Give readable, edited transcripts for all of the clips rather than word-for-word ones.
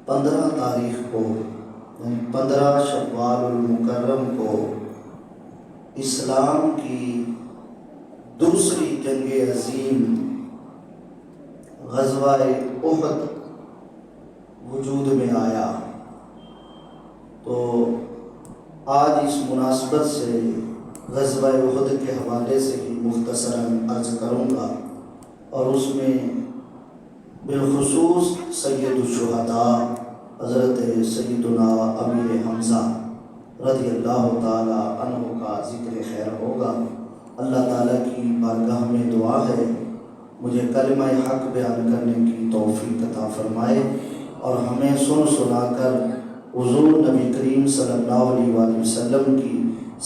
15 تاریخ کو یعنی 15 شوال المکرم کو اسلام کی دوسری جنگ عظیم غزوہ احد وجود میں آیا، تو آج اس مناسبت سے غزوہ احد کے حوالے سے ہی مختصراً عرض کروں گا، اور اس میں بالخصوص سید الشہداء حضرت سیدنا امیر حمزہ رضی اللہ تعالی عنہ کا ذکر خیر ہوگا۔ اللہ تعالیٰ کی بارگاہ میں دعا ہے مجھے کلمہ حق بیان کرنے کی توفیق عطا فرمائے، اور ہمیں سن سنا کر حضور نبی کریم صلی اللہ علیہ وآلہ وسلم کی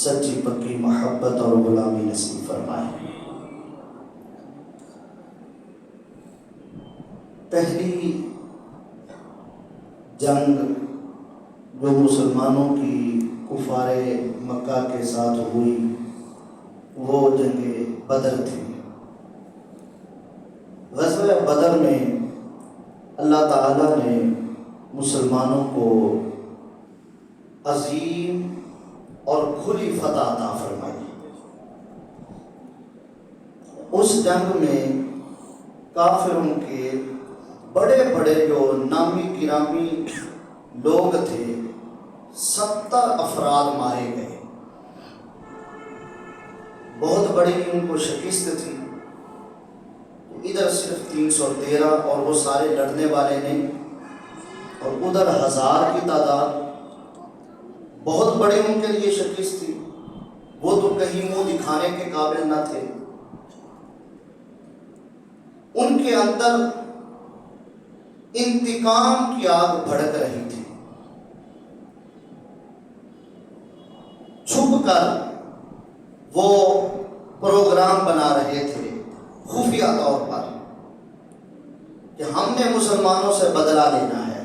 سچی پکی محبت اور غلامی نصیب فرمائے۔ پہلی جنگ جو مسلمانوں کی کفار مکہ کے ساتھ ہوئی وہ جنگ بدر تھی۔ غزوہ بدر میں اللہ تعالیٰ نے مسلمانوں کو عظیم اور کھلی فتح عطا فرمائی۔ اس جنگ میں کافروں کے بڑے بڑے جو نامی گرامی لوگ تھے 70 افراد مارے گئے، بہت بڑی ان کو شکست تھی۔ ادھر صرف 313 اور وہ سارے لڑنے والے نے، اور ادھر 1000 کی تعداد، بہت بڑی ان کے لیے شکست تھی۔ وہ تو کہیں منہ دکھانے کے قابل نہ تھے۔ ان کے اندر انتقام کی آگ بھڑک رہی تھی۔ چھپ کر وہ پروگرام بنا رہے تھے خفیہ طور پر کہ ہم نے مسلمانوں سے بدلہ لینا ہے۔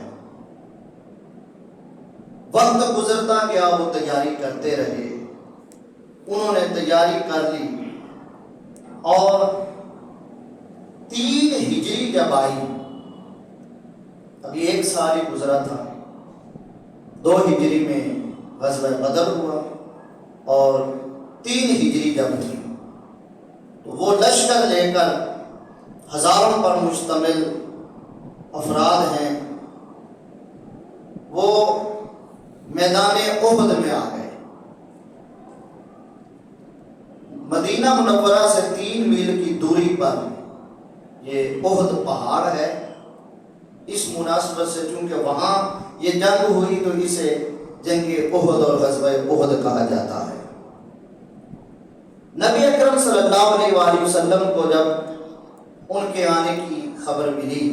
وقت گزرتا گیا، وہ تیاری کرتے رہے، انہوں نے تیاری کر لی، اور 3 ہجری جب آئی، ابھی 1 سال ہی گزرا تھا، 2 ہجری میں غزوہ بدر ہوا، اور 3 ہجری جب تھی تو وہ لشکر لے کر ہزاروں پر مشتمل افراد ہیں، وہ میدان احد میں آ گئے۔ مدینہ منورہ سے 3 میل کی دوری پر یہ احد پہاڑ ہے۔ اس مناسبت سے چونکہ وہاں یہ جنگ ہوئی تو اسے جنگ احد اور غزوہ احد کہا جاتا ہے۔ نبی اکرم صلی اللہ علیہ وآلہ وسلم کو جب ان کے آنے کی خبر ملی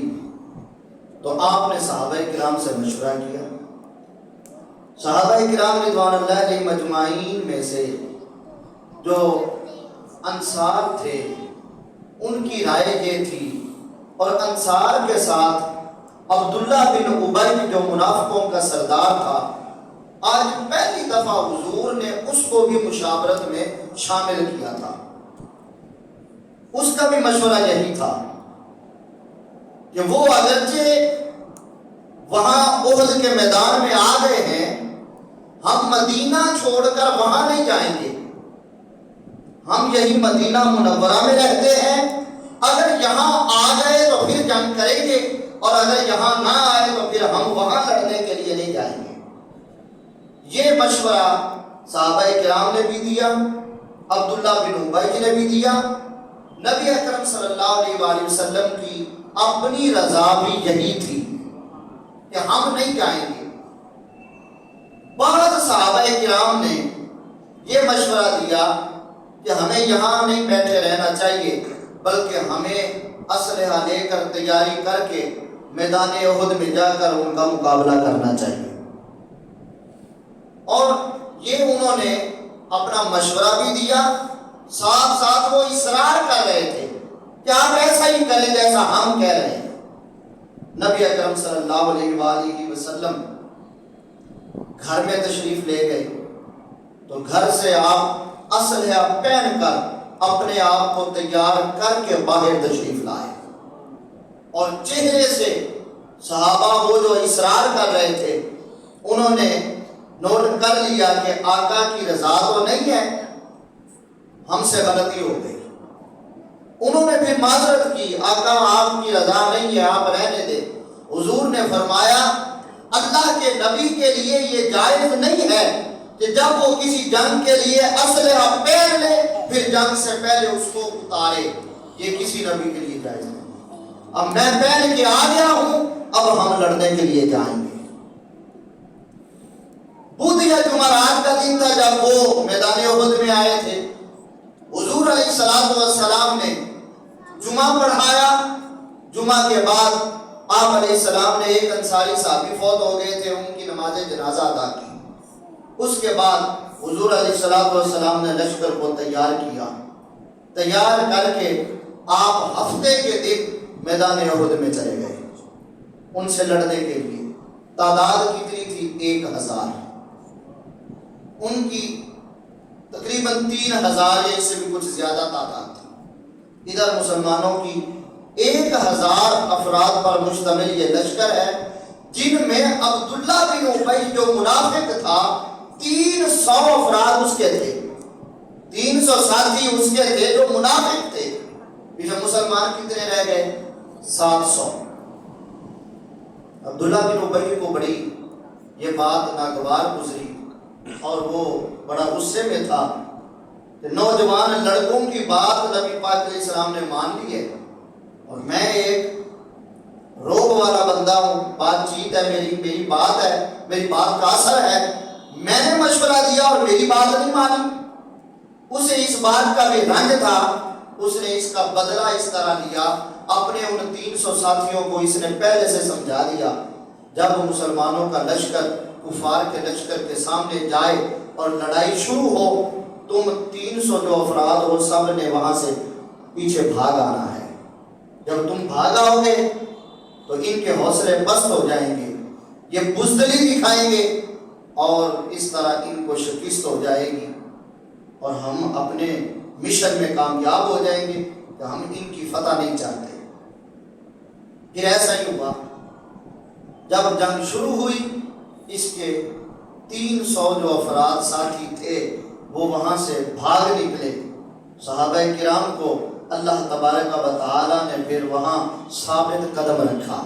تو آپ نے صحابہ کرام سے مشورہ کیا۔ صحابہ کرام رضوان اللہ علیہ مجمعین میں سے جو انصار تھے ان کی رائے یہ تھی، اور انصار کے ساتھ عبداللہ بن ابی جو منافقوں کا سردار تھا، آج پہلی دفعہ حضور نے اس کو بھی مشاورت میں شامل کیا تھا۔ اس کا بھی مشورہ یہی تھا کہ وہ اگرچہ وہاں احد کے میدان میں آ گئے ہیں، ہم مدینہ چھوڑ کر وہاں نہیں جائیں گے، ہم یہی مدینہ منورہ میں رہتے ہیں، اگر یہاں آ گئے تو پھر جنگ کریں گے، اور اگر یہاں نہ آئے تو پھر ہم وہاں لڑنے کے لیے نہیں جائیں گے۔ یہ مشورہ صحابہ کرام نے بھی دیا، عبداللہ بن ابی نے بھی دیا، نبی اکرم صلی اللہ علیہ وآلہ وسلم کی اپنی رضا بھی یہی تھی کہ ہم نہیں جائیں گے۔ بعض صحابہ کرام نے یہ مشورہ دیا کہ ہمیں یہاں نہیں بیٹھے رہنا چاہیے، بلکہ ہمیں اسلحہ لے کر تیاری کر کے میدان احد میں جا کر ان کا مقابلہ کرنا چاہیے، اور یہ انہوں نے اپنا مشورہ بھی دیا، ساتھ ساتھ وہ اصرار کر رہے تھے کہ آپ ایسا ہی کریں جیسا ہم کہہ رہے ہیں۔ نبی اکرم صلی اللہ علیہ وآلہ وسلم گھر میں تشریف لے گئے تو گھر سے آپ اسلحہ پہن کر اپنے آپ کو تیار کر کے باہر تشریف لائے، اور چہرے سے صحابہ وہ جو اصرار کر رہے تھے انہوں نے نوٹ کر لیا کہ آقا کی رضا تو نہیں ہے، ہم سے غلطی ہو گئی۔ انہوں نے پھر معذرت کی، آقا آپ کی رضا نہیں ہے، آپ رہنے دیں۔ حضور نے فرمایا اللہ کے نبی کے لیے یہ جائز نہیں ہے کہ جب وہ کسی جنگ کے لیے اسلحہ پہن لے پھر جنگ سے پہلے اس کو اتارے، یہ کسی نبی کے لیے جائز نہیں۔ اب میں پہن کے آ گیا ہوں، اب ہم لڑنے کے لیے جائیں گے۔ بدھ یا جمعرات کا دن تھا جب وہ میدان احد میں آئے تھے، حضور علیہ السلام نے جمعہ پڑھایا۔ جمعہ کے بعد آپ علیہ السلام نے ایک انصاری صحابی فوت ہو گئے تھے، ان کی نماز جنازہ ادا کی۔ اس کے بعد حضور علیہ السلام نے لشکر کو تیار کیا، تیار کر کے آپ ہفتے کے دن میدان احد میں چلے گئے ان سے لڑنے کے لیے۔ تعداد کتنی تھی؟ 1000۔ ان کی تقریباً 3000 یا اس سے بھی کچھ زیادہ تعداد تھی۔ ادھر مسلمانوں کی 1000 افراد پر مشتمل یہ لشکر ہے، جن میں عبداللہ بن ابی جو منافق تھا 300 افراد اس کے تھے، 300 ساتھی اس کے تھے جو منافق تھے۔ پیچھے مسلمان کتنے رہ گئے؟ 700۔ عبداللہ بن ابی کو بڑی یہ بات ناگوار گزری اور وہ بڑا غصے میں تھا کہ نوجوان لڑکوں کی بات نبی پاک علیہ السلام نے مان لی ہے اور میں ایک روب والا بندہ ہوں، بات چیت ہے میری بات ہے، میری بات کا اثر ہے، میں نے مشورہ دیا اور میری بات نہیں مانی۔ اسے اس بات کا بھی رنج تھا، اس نے اس کا بدلہ اس طرح لیا، اپنے ان 300 ساتھیوں کو اس نے پہلے سے سمجھا دیا جب مسلمانوں کا لشکر کفار کے لشکر کے سامنے جائے اور لڑائی شروع ہو، تم 300 جو افراد ہو سب نے وہاں سے پیچھے بھاگ آنا ہے۔ جب تم بھاگ آؤ گے تو ان کے حوصلے پست ہو جائیں گے، یہ بزدلی دکھائیں گے اور اس طرح ان کو شکست ہو جائے گی اور ہم اپنے مشن میں کامیاب ہو جائیں گے کہ ہم ان کی فتح نہیں چاہتے۔ پھر ایسا ہی ہوا، جب جنگ شروع ہوئی اس کے 300 جو افراد ساتھی تھے وہ وہاں سے بھاگ نکلے۔ صحابہ کرام کو اللہ تبارک و تعالی نے پھر وہاں ثابت قدم رکھا،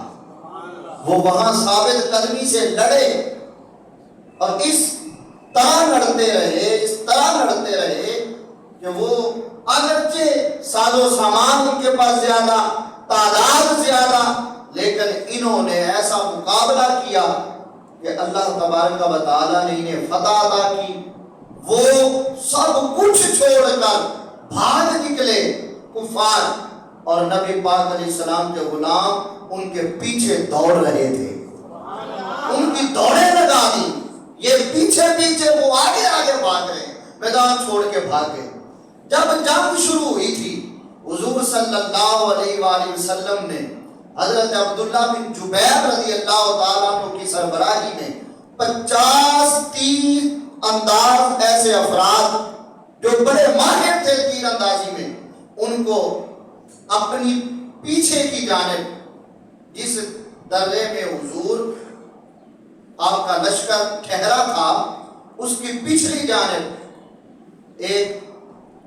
وہ وہاں ثابت قدمی سے لڑے اور اس طرح لڑتے رہے کہ وہ اگرچہ ساز و سامان ان کے پاس زیادہ، تعداد زیادہ، لیکن انہوں نے ایسا مقابلہ کیا کہ اللہ تبارک و تعالی نے انہیں فتح عطا کی۔ وہ سب کچھ چھوڑ کر بھاگ نکلے کفار اور نبی پاک علیہ السلام کے غلام ان کے پیچھے دوڑ رہے تھے، ان کی دوڑیں لگا دی، یہ پیچھے وہ آگے بھاگ رہے، میدان چھوڑ کے بھاگے۔ جب جنگ شروع ہوئی تھی حضور صلی اللہ علیہ وآلہ وسلم نے حضرت عبداللہ بن جبیر رضی اللہ تعالیٰ عنہ کی سربراہی میں 50-30 انداز ایسے افراد جو بڑے ماہر تھے تیر اندازی میں، ان کو اپنی پیچھے کی جانب جس درے میں حضور آپ کا لشکر ٹھہرا تھا اس کی پچھلی جانب ایک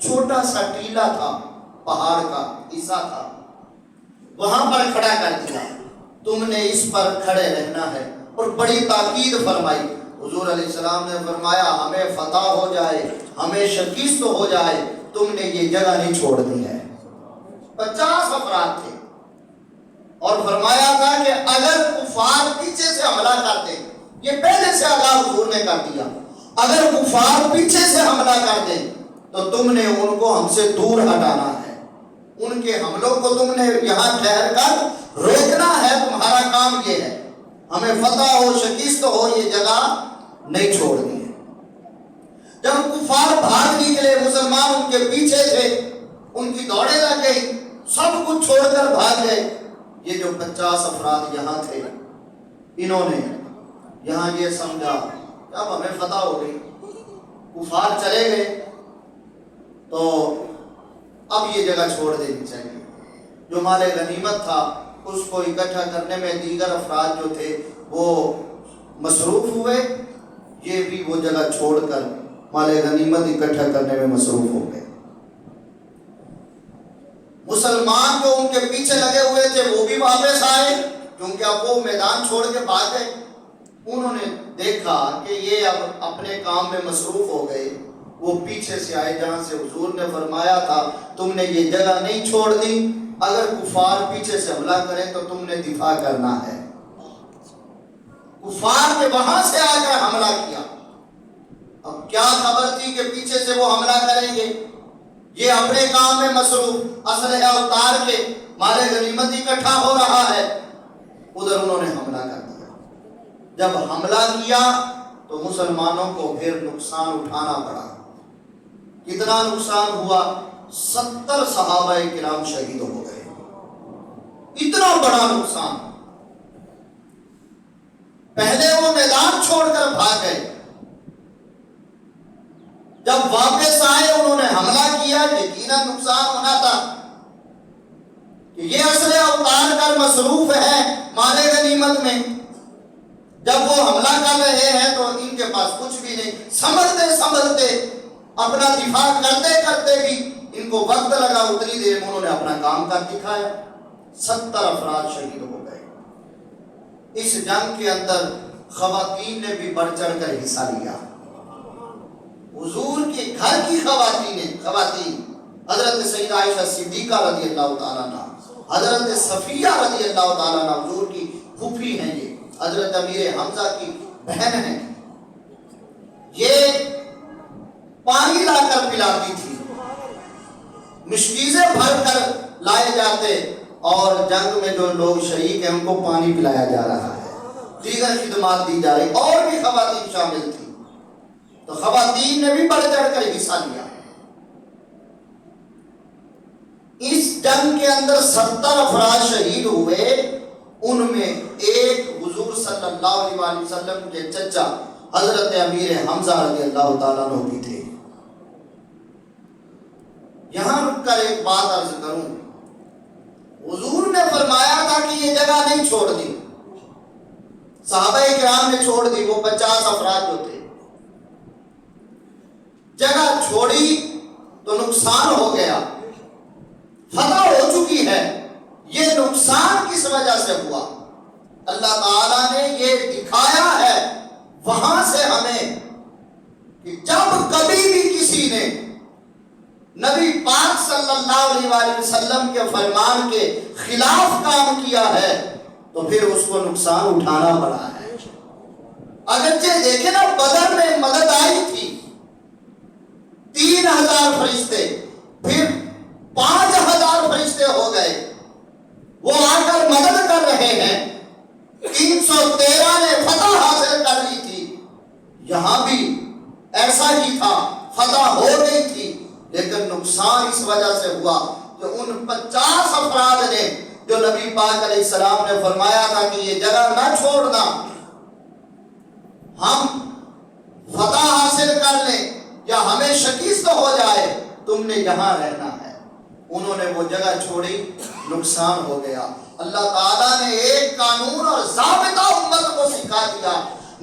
چھوٹا سا ٹیلا تھا، پہاڑ کا حصہ تھا، وہاں پر کھڑا کر دیا، تم نے اس پر کھڑے رہنا ہے، اور بڑی تاکید فرمائی۔ حضور علیہ السلام نے فرمایا ہمیں فتح ہو جائے، ہمیں شکست ہو جائے، تم نے یہ جگہ نہیں چھوڑنی ہے۔ 50 افراد تھے اور فرمایا تھا کہ اگر کفار پیچھے سے حملہ کرتے، یہ پہلے سے آگاہ حضور نے کر دیا، اگر کفار پیچھے سے حملہ کر دیں تو تم نے ان کو ہم سے دور ہٹانا ہے، ان کے حملوں کو تم نے یہاں ٹھہر کر روکنا ہے، تمہارا کام یہ ہے، ہمیں فتح ہو شکست ہو یہ جگہ نہیں چھوڑنی ہے۔ جب کفار بھاگ نکلے، مسلمان ان کے پیچھے تھے، ان کی دوڑیں لگ گئی، سب کچھ چھوڑ کر بھاگ گئے۔ یہ جو 50 افراد یہاں تھے، انہوں نے یہاں یہ سمجھا کہ اب ہمیں فتح ہو گئی، کفار چلے گئے تو اب یہ جگہ چھوڑ دینی چاہیے۔ جو مال غنیمت تھا اس کو اکٹھا کرنے میں دیگر افراد جو تھے وہ مصروف ہوئے، یہ بھی وہ جگہ چھوڑ کر مال غنیمت اکٹھا کرنے میں مصروف ہو گئے۔ مسلمان جو ان کے پیچھے لگے ہوئے تھے وہ بھی واپس آئے، کیونکہ اب وہ میدان چھوڑ کے بھاگ گئے۔ انہوں نے دیکھا کہ یہ اب اپنے کام میں مصروف ہو گئے، وہ پیچھے سے آئے جہاں سے حضور نے فرمایا تھا تم نے یہ جگہ نہیں چھوڑ دی، اگر کفار پیچھے سے حملہ کریں تو تم نے دفاع کرنا ہے۔ کفار نے وہاں سے آ کر حملہ کیا، اب کیا خبر تھی کہ پیچھے سے وہ حملہ کریں گے، یہ اپنے کام میں مصروف، اسلحہ اتار کے مال غنیمت اکٹھا ہو رہا ہے، ادھر انہوں نے حملہ کر دیا۔ جب حملہ کیا تو مسلمانوں کو پھر نقصان اٹھانا پڑا۔ کتنا نقصان ہوا؟ 70 صحابہ کرام شہید ہو گئے۔ اتنا بڑا نقصان۔ پہلے وہ میدان چھوڑ کر بھاگ گئے، جب واپس آئے انہوں نے حملہ کیا، یقیناً نقصان ہونا تھا کہ یہ اسلحہ اتار کر مصروف ہے مال غنیمت میں، جب وہ حملہ کر رہے ہیں تو ان کے پاس کچھ بھی نہیں، سنبھلتے اپنا دفاع کرتے کرتے بھی ان کو وقت لگا، اتنی دیر میں انہوں نے اپنا کام کر دکھایا۔ 70 افراد شہید ہو گئے۔ اس جنگ کے اندر خواتین نے بھی بڑھ چڑھ کر حصہ لیا۔ حضور کے گھر کی خواتین حضرت سیدہ عائشہ صدیقہ رضی اللہ تعالیٰ عنہ، حضرت صفیہ رضی اللہ تعالیٰ عنہ حضور کی پھوپھی ہیں، یہ حضرت امیر حمزہ کی بہن ہیں، یہ پانی لا کر پلاتی تھی، مشکیزیں بھر کر لائے جاتے اور جنگ میں جو لوگ شریک ہیں ان کو پانی پلایا جا رہا ہے، دیگر خدمات دی جا رہی، اور بھی خواتین شامل تھی، تو خواتین نے بھی بڑھ چڑھ کر حصہ لیا۔ اس جنگ کے اندر 70 افراد شہید ہوئے، ان میں ایک حضور صلی اللہ علیہ وسلم کے چچا حضرت امیر حمزہ رضی اللہ تعالیٰ عنہ بھی تھے۔ یہاں رک کر ایک بات عرض کروں، حضور نے فرمایا تھا کہ یہ جگہ نہیں چھوڑ دی، صحابہ کرام نے چھوڑ دی، وہ 50 افراد جو تھے، جگہ چھوڑی تو نقصان ہو گیا، فتح ہو چکی ہے، یہ نقصان کس وجہ سے ہوا؟ اللہ تعالیٰ نے یہ دکھایا ہے وہاں سے ہمیں کہ جب کبھی بھی کسی نے نبی پاک صلی اللہ علیہ وسلم کے فرمان کے خلاف کام کیا ہے تو پھر اس کو نقصان اٹھانا پڑا ہے۔ اگرچہ دیکھیں نا، بدر میں مدد آئی تھی، 3000 فرشتے، پھر 5000 فرشتے ہو گئے، وہ آ کر مدد کر رہے ہیں، 313 نے فتح حاصل کر لی تھی، یہاں بھی ایسا ہی تھا، فتح ہو گئی تھی، لیکن نقصان اس وجہ سے ہوا کہ ان 50 افراد نے جو نبی پاک علیہ السلام نے فرمایا تھا کہ یہ جگہ نہ چھوڑنا، ہم فتح حاصل کر لیں یا ہمیں شکست ہو جائے، تم نے یہاں رہنا ہے، انہوں نے وہ جگہ چھوڑی، نقصان ہو گیا۔ اللہ تعالیٰ نے ایک قانون اور ضابطہ امت کو سکھا دیا،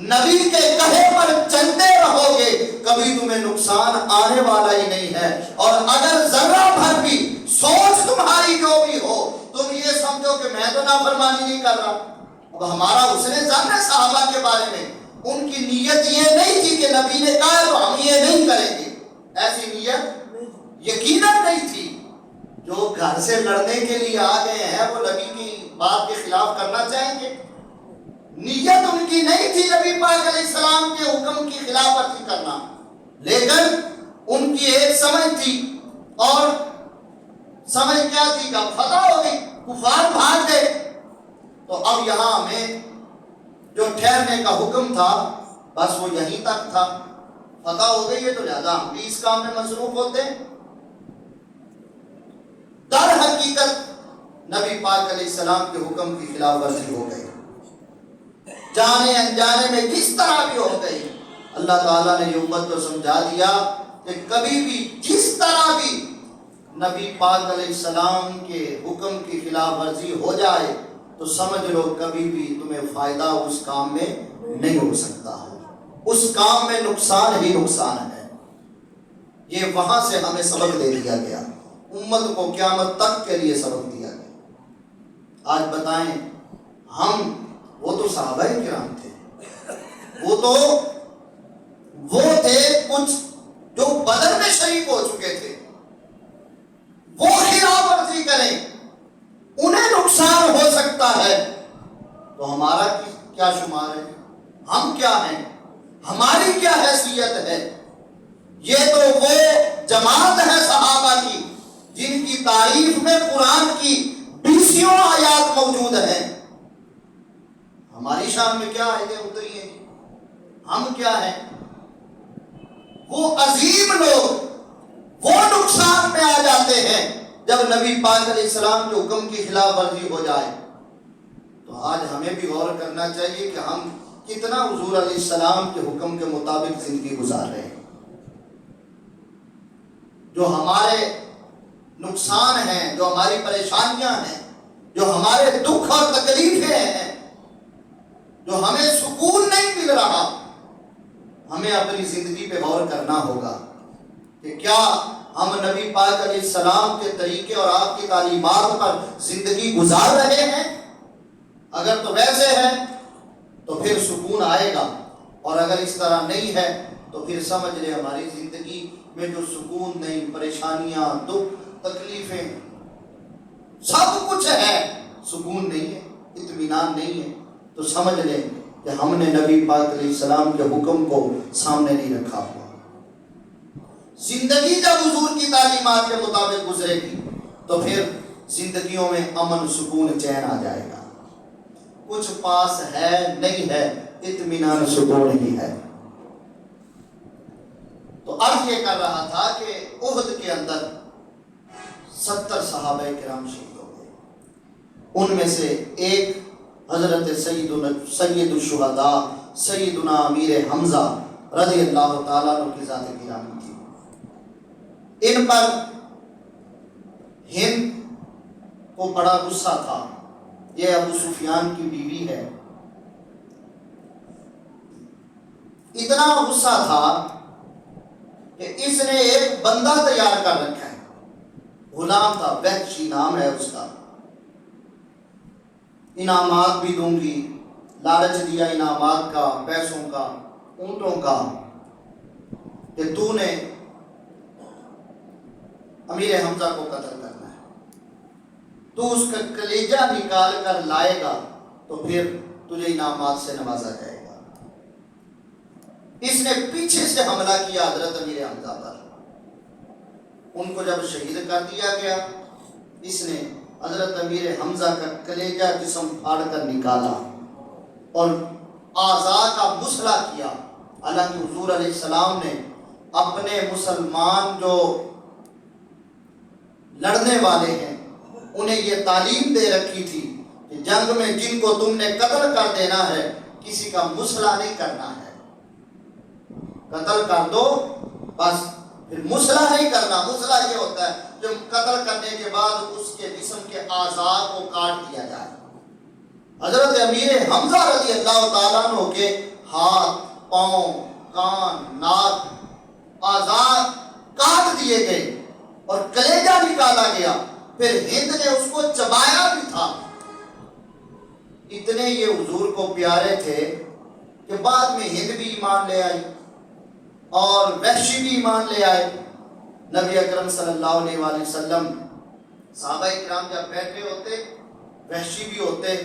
نبی کے کہے پر چلتے رہو گے، کبھی تمہیں نقصان آنے والا ہی نہیں ہے، اور اگر ذرہ بھر بھی سوچ تمہاری جو بھی ہو، تم یہ سمجھو کہ میں تو نافرمانی نہیں کر رہا۔ اب ہمارا حسن ظن ہے صحابہ کے بارے میں، ان کی نیت یہ نہیں تھی کہ نبی نے کہا تو ہم یہ نہیں کریں گے، ایسی نیت یقیناً نہیں تھی۔ جو گھر سے لڑنے کے لیے آ گئے ہیں وہ نبی کی بات کے خلاف کرنا چاہیں گے؟ نیت ان کی نہیں تھی نبی پاک علیہ السلام کے حکم کی خلاف ورزی کرنا، لیکن ان کی ایک سمجھ تھی، اور سمجھ کیا تھی کہ فتح ہو گئی، کفار بھاگ گئے، تو اب یہاں ہمیں جو ٹھہرنے کا حکم تھا بس وہ یہیں تک تھا، فتح ہو گئی ہے تو لہذا ہم بھی اس کام میں مصروف ہوتے ہیں۔ در حقیقت نبی پاک علیہ السلام کے حکم کی خلاف ورزی ہو گئی، جانے انجانے میں کس طرح بھی ہو گئی۔ اللہ تعالیٰ نے یہ امت کو سمجھا دیا کہ کبھی بھی جس طرح بھی نبی پاک علیہ السلام کے حکم کی خلاف ورزی ہو جائے تو سمجھ لو کبھی بھی تمہیں فائدہ اس کام میں نہیں ہو سکتا ہے، اس کام میں نقصان ہی نقصان ہے۔ یہ وہاں سے ہمیں سبق دے دیا گیا، امت کو قیامت تک کے لیے سبق دیا گیا۔ آج بتائیں ہم، وہ تو صحابہ کرام تھے، وہ تھے کچھ جو بدر میں شریک ہو چکے تھے، وہ خلاف ورزی کریں، انہیں نقصان ہو سکتا ہے، تو ہمارا کیا شمار ہے؟ ہم کیا ہیں؟ ہماری کیا حیثیت ہے؟ یہ تو وہ جماعت ہے صحابہ کی جن کی تعریف میں قرآن کی 20 آیات موجود ہیں۔ ہماری شان میں کیا آیتیں اتری ہیں؟ ہم کیا ہیں؟ وہ عظیم لوگ وہ نقصان میں آ جاتے ہیں جب نبی پاک علیہ السلام کے حکم کی خلاف ورزی ہو جائے۔ تو آج ہمیں بھی غور کرنا چاہیے کہ ہم کتنا حضور علیہ السلام کے حکم کے مطابق زندگی گزار رہے ہیں۔ جو ہمارے نقصان ہیں، جو ہماری پریشانیاں ہیں، جو ہمارے دکھ اور تکلیفیں ہیں، جو ہمیں سکون نہیں مل رہا، ہمیں اپنی زندگی پہ غور کرنا ہوگا کہ کیا ہم نبی پاک علیہ السلام کے طریقے اور آپ کی تعلیمات پر زندگی گزار رہے ہیں؟ اگر تو ویسے ہے تو پھر سکون آئے گا، اور اگر اس طرح نہیں ہے تو پھر سمجھ لے ہماری زندگی میں جو سکون نہیں، پریشانیاں، دکھ، تکلیفیں، سب کچھ ہے، سکون نہیں ہے، اطمینان نہیں ہے، تو سمجھ لیں کہ ہم نے نبی پاک علیہ السلام کے حکم کو سامنے نہیں رکھا ہوا۔ زندگی جب حضور کی تعلیمات کے مطابق گزرے گی تو پھر زندگیوں میں امن، سکون، چین آ جائے گا۔ کچھ پاس ہے نہیں ہے، اطمینان، سکون ہی ہے۔ تو عرض یہ کر رہا تھا کہ احد کے اندر 70 صحابہ کرام شہید ہو گئے، ان میں سے ایک حضرت سید الشہداء سیدنا امیر حمزہ رضی اللہ تعالیٰ عنہ کی ذات گرامی تھی۔ ان پر ہند کو بڑا غصہ تھا، یہ ابو سفیان کی بیوی ہے، اتنا غصہ تھا کہ اس نے ایک بندہ تیار کر رکھا ہے، غلام تھا، وحشی نام ہے اس کا، انعامات بھی دوں گی، لالچ دیا انعامات کا، پیسوں کا، اونٹوں کا، کہ تو نے امیر حمزہ کو قتل کرنا ہے، تو اس کا کلیجہ نکال کر لائے گا تو پھر تجھے انعامات سے نوازا جائے گا۔ اس نے پیچھے سے حملہ کیا حضرت امیر حمزہ پر، ان کو جب شہید کر دیا گیا، اس نے حضرت امیر حمزہ کا کلیجہ جسم پھاڑ کر نکالا اور اعضاء کا مسئلہ کیا۔ حالانکہ حضور علیہ السلام نے اپنے مسلمان جو لڑنے والے ہیں انہیں یہ تعلیم دے رکھی تھی کہ جنگ میں جن کو تم نے قتل کر دینا ہے کسی کا مسئلہ نہیں کرنا ہے، قتل کر دو بس، پھر مسئلہ نہیں کرنا۔ مسئلہ یہ ہوتا ہے جب قتل کرنے کے بعد اس کے جسم کے اعضاء کو کاٹ دیا جائے۔ حضرت امیر حمزہ رضی اللہ تعالیٰ عنہ کے ہاتھ، پاؤں، کان، ناک، اعضاء کاٹ دیے گئے اور کلیجہ نکالا گیا، پھر ہند نے اس کو چبایا بھی تھا۔ اتنے یہ حضور کو پیارے تھے کہ بعد میں ہند بھی ایمان لے آئی اور وحشی بھی ایمان لے آئے۔ نبی اکرم صلی اللہ علیہ وآلہ وسلم، صحابہ کرام جب بیٹھے ہوتے، وحشی بھی ہوتے،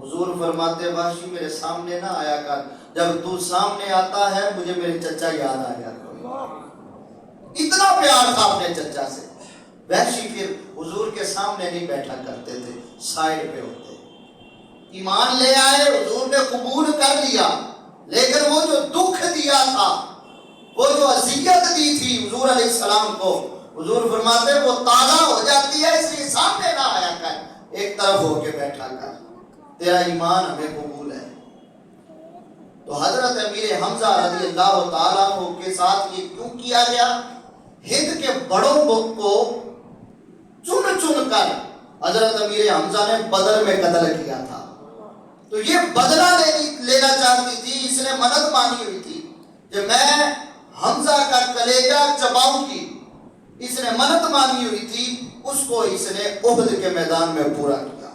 حضور فرماتے وحشی میرے سامنے نہ آیا کر، جب تو سامنے آتا ہے مجھے میرے چچا یاد آ جاتا۔ اتنا پیار تھا اپنے چچا سے۔ وحشی پھر حضور کے سامنے نہیں بیٹھا کرتے تھے، سائڈ پہ ہوتے۔ ایمان لے آئے، حضور نے قبول کر لیا، لیکن وہ جو دکھ دیا تھا، وہ جو اذیت دی تھی حضور علیہ السلام کو، حضور فرماتے وہ تازہ ہو جاتی ہے، اس لیے سامنے نہ آیا کر، ایک طرف ہو کے بیٹھا کر، تیرا ایمان ہمیں قبول ہے۔ تو حضرت امیر حمزہ رضی اللہ تعالیٰ عنہ کے ساتھ یہ کیوں کیا گیا؟ ہند کے بڑوں کو چن چن کر حضرت امیر حمزہ نے بدر میں قتل کیا تھا۔ تو یہ بدلہ لینا چاہتی تھی، اس نے منت مانی ہوئی تھی کہ میں حمزہ کا کلیجہ چباؤں گی، اس نے منت مانی ہوئی تھی، اس کو اس نے احد کے میدان میں پورا کیا۔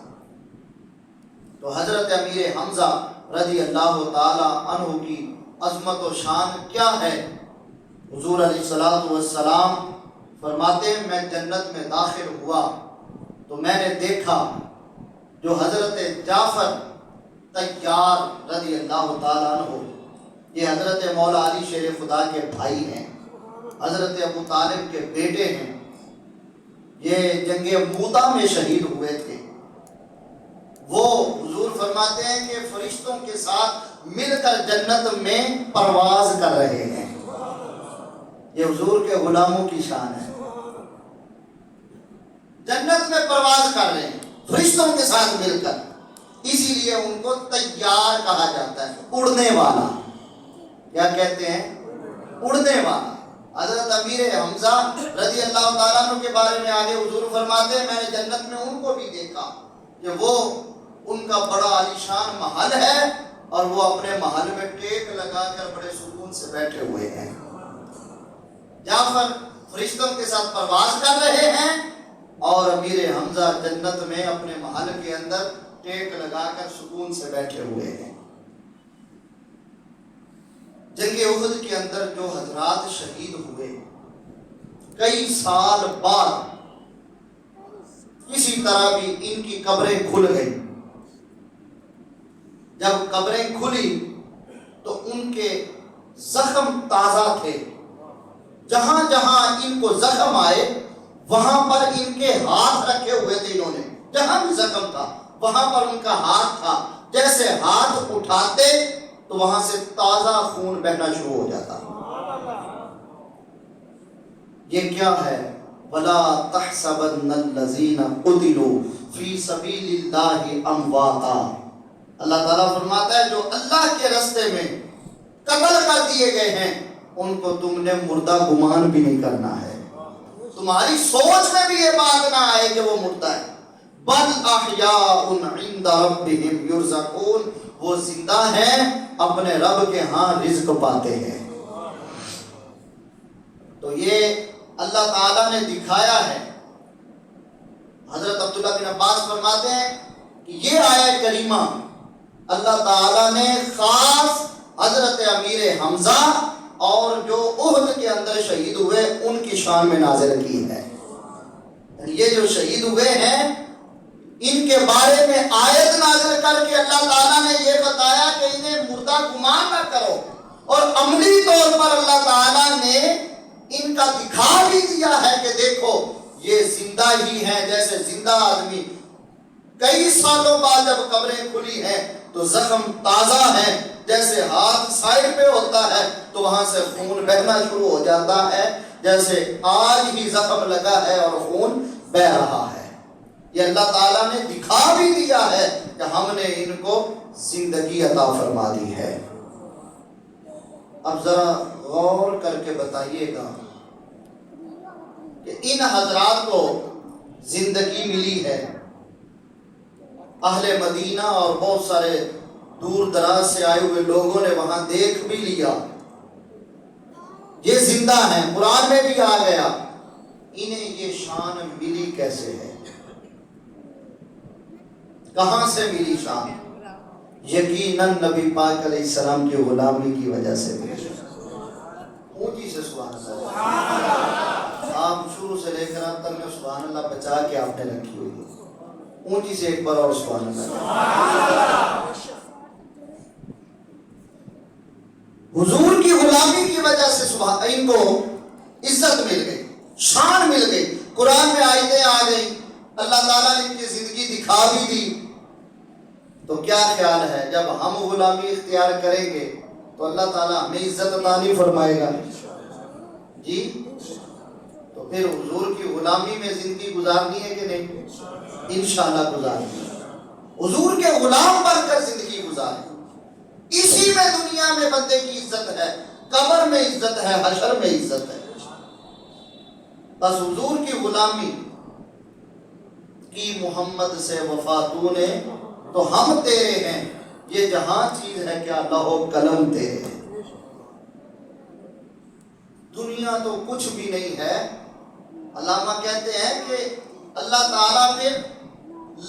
تو حضرت امیر حمزہ رضی اللہ تعالی عنہ کی عظمت و شان کیا ہے؟ حضور علیہ السلام فرماتے ہیں میں جنت میں داخل ہوا تو میں نے دیکھا جو حضرت جعفر طیار رضی اللہ تعالیٰ عنہ، یہ حضرت مولا علی شیر خدا کے بھائی ہیں، حضرت ابو طالب کے بیٹے ہیں، یہ جنگ موتا میں شہید ہوئے تھے۔ وہ حضور فرماتے ہیں کہ فرشتوں کے ساتھ مل کر جنت میں پرواز کر رہے ہیں۔ یہ حضور کے غلاموں کی شان ہے، جنت میں پرواز کر رہے ہیں فرشتوں کے ساتھ مل کر، اسی لیے ان کو طیار کہا جاتا ہے، اڑنے والا۔ کیا کہتے ہیں؟ اڑنے والا۔ حضرت امیر حمزہ رضی اللہ تعالیٰ عنہ کے بارے میں آگے حضور فرماتے ہیں میں نے جنت میں ان کو بھی دیکھا کہ وہ ان کا بڑا عالیشان محل ہے اور وہ اپنے محل میں ٹیک لگا کر بڑے سکون سے بیٹھے ہوئے ہیں۔ جعفر فرشتوں کے ساتھ پرواز کر رہے ہیں اور امیر حمزہ جنت میں اپنے محل کے اندر ٹیک لگا کر سکون سے بیٹھے ہوئے ہیں۔ جنگ احد کے اندر جو حضرات شہید ہوئے، کئی سال بعد کسی طرح بھی ان کی قبریں کھل گئی۔ جب قبریں کھلی تو ان کے زخم تازہ تھے، جہاں جہاں ان کو زخم آئے وہاں پر ان کے ہاتھ رکھے ہوئے تھے انہوں نے، جہاں بھی زخم تھا وہاں پر ان کا ہاتھ تھا، جیسے ہاتھ اٹھاتے تو وہاں سے تازہ خون بہنا شروع ہو جاتا۔ یہ کیا ہے؟ وَلَا تَحْسَبَنَّ الَّذِينَ قُتِلُوا فِي سَبِيلِ اللَّهِ أَمْوَاتًا۔ اللہ تعالیٰ فرماتا ہے جو اللہ کے راستے میں قتل کر دیے گئے ہیں ان کو تم نے مردہ گمان بھی نہیں کرنا ہے، تمہاری سوچ میں بھی یہ بات نہ آئے کہ وہ مردہ ہے۔ بل احیاء عند ربهم یرزقون، وہ زندہ ہیں اپنے رب کے ہاں رزق پاتے ہیں۔ تو یہ اللہ تعالیٰ نے دکھایا ہے۔ حضرت عبداللہ بن عباس فرماتے ہیں کہ یہ آیت کریمہ اللہ تعالیٰ نے خاص حضرت امیر حمزہ اور جو احد کے اندر شہید ہوئے ان کی شان میں نازل کی ہے۔ یہ جو شہید ہوئے ہیں ان کے بارے میں آیت نازل کر کے اللہ تعالیٰ نے یہ بتایا کہ انہیں مردہ گمان نہ کرو، اور عملی طور پر اللہ تعالیٰ نے ان کا دکھا بھی دیا ہے کہ دیکھو یہ زندہ ہی ہیں، جیسے زندہ آدمی کئی سالوں بعد جب قبریں کھلی ہیں تو زخم تازہ ہیں، جیسے ہاتھ سائڈ پہ ہوتا ہے تو وہاں سے خون بہنا شروع ہو جاتا ہے، جیسے آج ہی زخم لگا ہے اور خون بہ رہا ہے۔ یہ اللہ تعالیٰ نے دکھا بھی دیا ہے کہ ہم نے ان کو زندگی عطا فرما دی ہے۔ اب ذرا غور کر کے بتائیے گا کہ ان حضرات کو زندگی ملی ہے، اہل مدینہ اور بہت سارے دور دراز سے آئے ہوئے لوگوں نے وہاں دیکھ بھی لیا یہ زندہ ہیں، قرآن میں بھی آ گیا، انہیں یہ شان ملی کیسے ہے؟ کہاں سے ملی شان؟ یقیناً نبی پاک علیہ السلام کی غلامی کی وجہ سے ملی۔ اونچی سے سبحان اللہ۔ آپ شروع سے لے کر اب تک میں سبحان اللہ بچا کے آپ نے رکھی ہوئی ہے، اونچی سے ایک بار اور سبحان اللہ۔ حضور کی غلامی کی وجہ سے ان کو عزت مل گئی، شان مل گئی، قرآن میں آیتیں آ گئی، اللہ تعالیٰ نے ان کی زندگی دکھا بھی دی۔ تو کیا خیال ہے جب ہم غلامی اختیار کریں گے تو اللہ تعالیٰ ہمیں عزت عطا نہیں فرمائے گا؟ جی تو پھر حضور کی غلامی میں زندگی گزارنی ہے کہ نہیں؟ انشاءاللہ گزارنی ہے، حضور کے غلام بن کر زندگی گزاریں، اسی میں دنیا میں بندے کی عزت ہے، قبر میں عزت ہے، حشر میں عزت ہے۔ بس حضور کی غلامی کی محمد سے وفا تو نے تو ہم تیرے ہیں، یہ جہاں چیز ہے کیا لوح و قلم تیرے ہیں. دنیا تو کچھ بھی نہیں ہے. علامہ کہتے ہیں کہ اللہ تعالیٰ پھر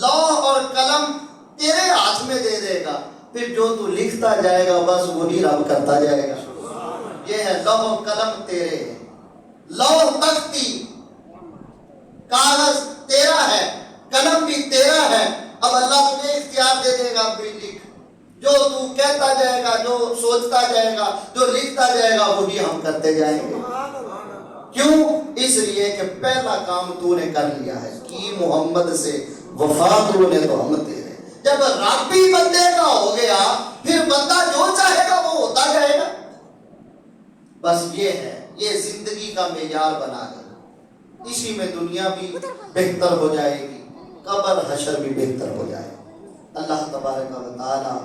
لوح اور قلم تیرے ہاتھ میں دے دے گا, پھر جو تو لکھتا جائے گا بس وہی رب کرتا جائے گا. یہ ہے لوح و قلم تیرے ہیں. لوح تختی کاغذ تیرا ہے, قلم بھی تیرا ہے. اب اللہ تجھے اختیار دے دے گا بھی لکھ. جو تو کہتا جائے گا, جو سوچتا جائے گا, جو لکھتا جائے گا وہی ہم کرتے جائیں گے. کیوں؟ اس لیے کہ پہلا کام تو نے کر لیا ہے کی محمد سے وفا تو نے تو ہم تیرے. جب رب ہی بندے کا ہو گیا پھر بندہ جو چاہے گا وہ ہوتا جائے گا. بس یہ ہے, یہ زندگی کا معیار بنا دے. اسی میں دنیا بھی بہتر ہو جائے گی, قبر حشر بھی بہتر ہو جائے. اللہ تبارک و تعالی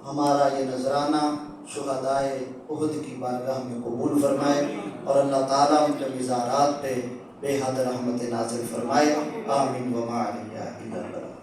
ہمارا یہ نذرانہ شہدائے احد کی بارگاہ میں قبول فرمائے, اور اللہ تعالیٰ ان کے مزارات پہ بے حد رحمت نازل فرمائے. آمین. وما علیہ الا البلاغ.